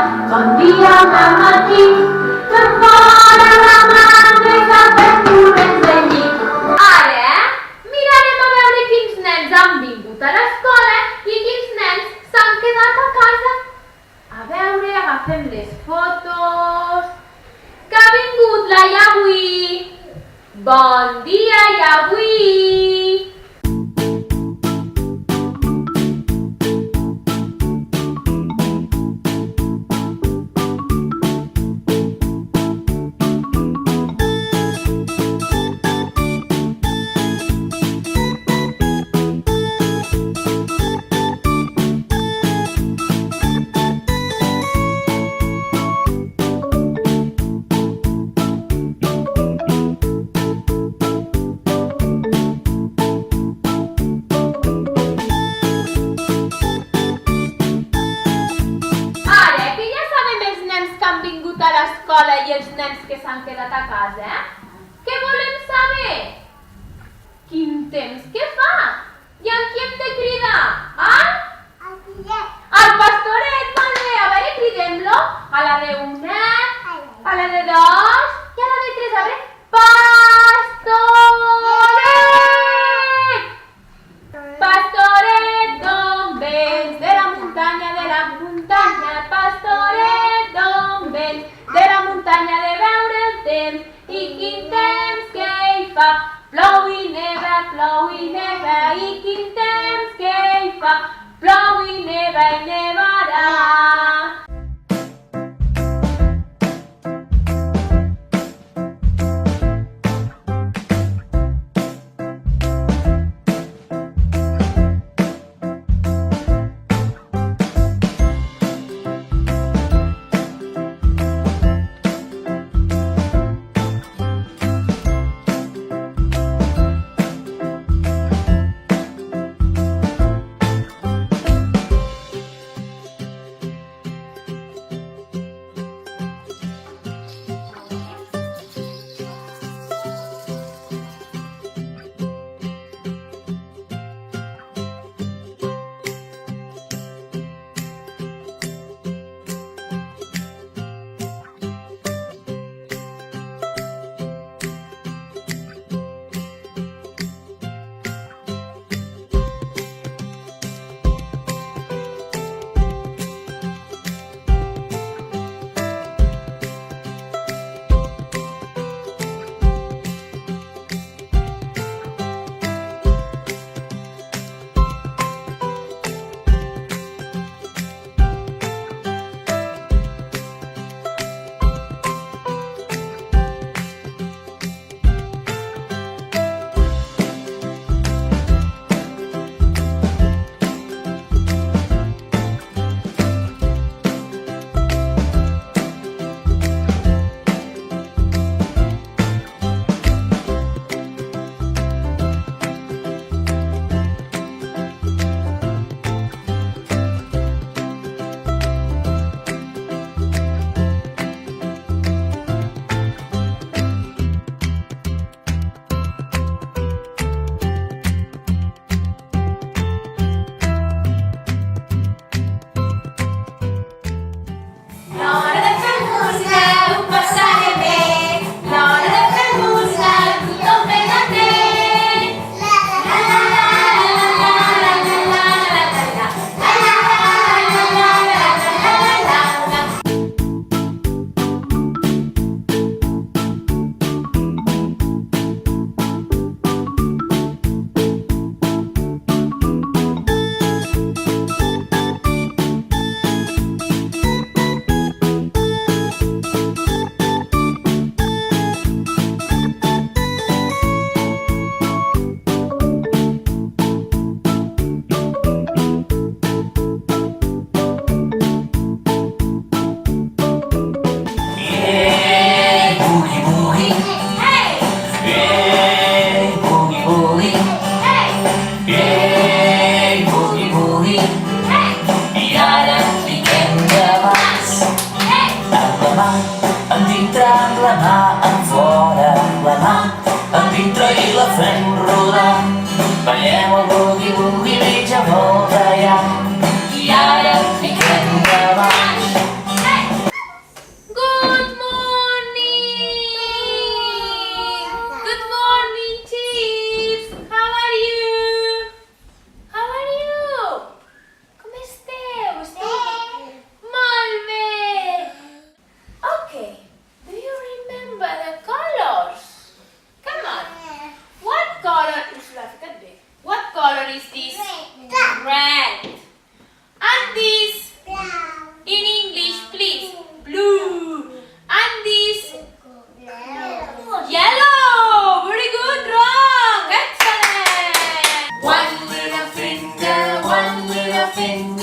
Bon dia, matí, que fora la manga i que fem corrents de llit. Ara, mirarem a veure quins nens han vingut a l'escola i quins nens s'han quedat a casa. A veure, agafem les fotos. Que ha vingut la Yahweh. Bon dia, Yahweh. A l'escola i els nens que s'han quedat a casa, Què volem saber? Quin temps que fa? I amb qui hem de cridar? Al pastoret, molt bé, a veure, cridem-lo. A la de una, a la de dos i a la de tres, a veure. Pastoret! Pastoret, d'on vens? De la muntanya, pastoret, d'on vens? De la muntanya de veure el temps, i quin temps que hi fa. Plou i neva, i quin temps que hi fa. Plou i nevarà.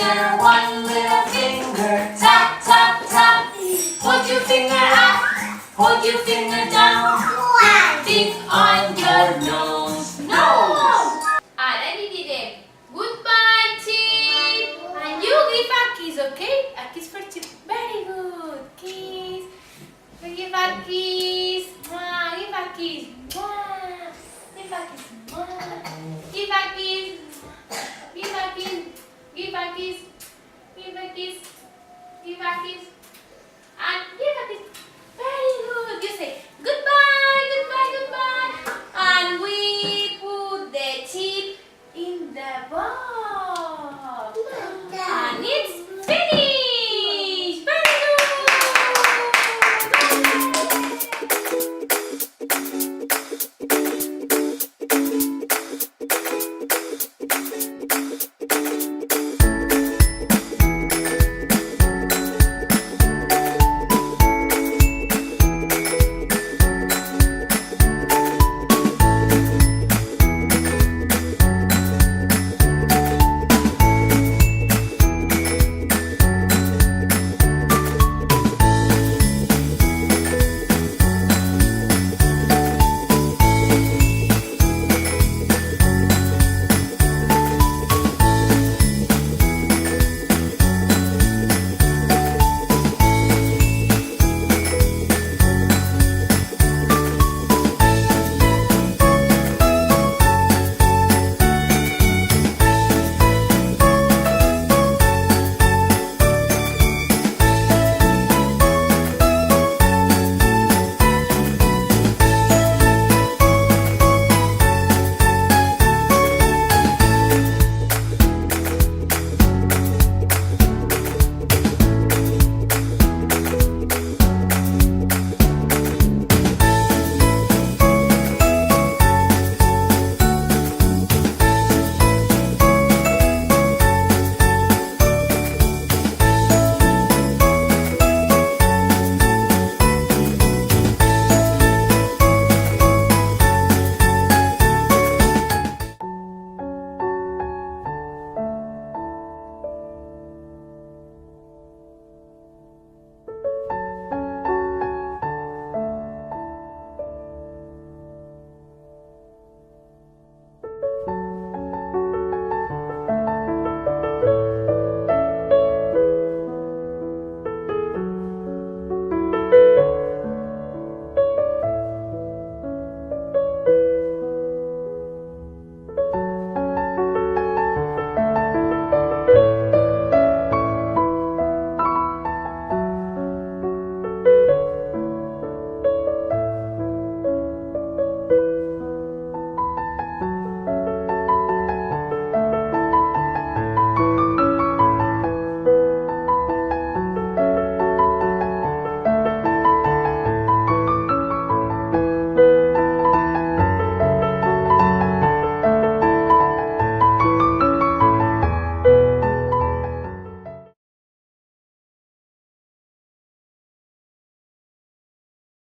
finger, one little finger, tap, tap, tap. Put your finger up, put your finger down. Tick on your nose, nose. Alright, we did it. Goodbye, Chip. And you give a kiss, okay? A kiss for Chip. Very good. Kiss. You give a kiss. Mwah. Give a kiss. Mwah. Give a kiss. Mwah. Give a kiss. Give a kiss. Give a kiss. Give a kiss. Give a kiss.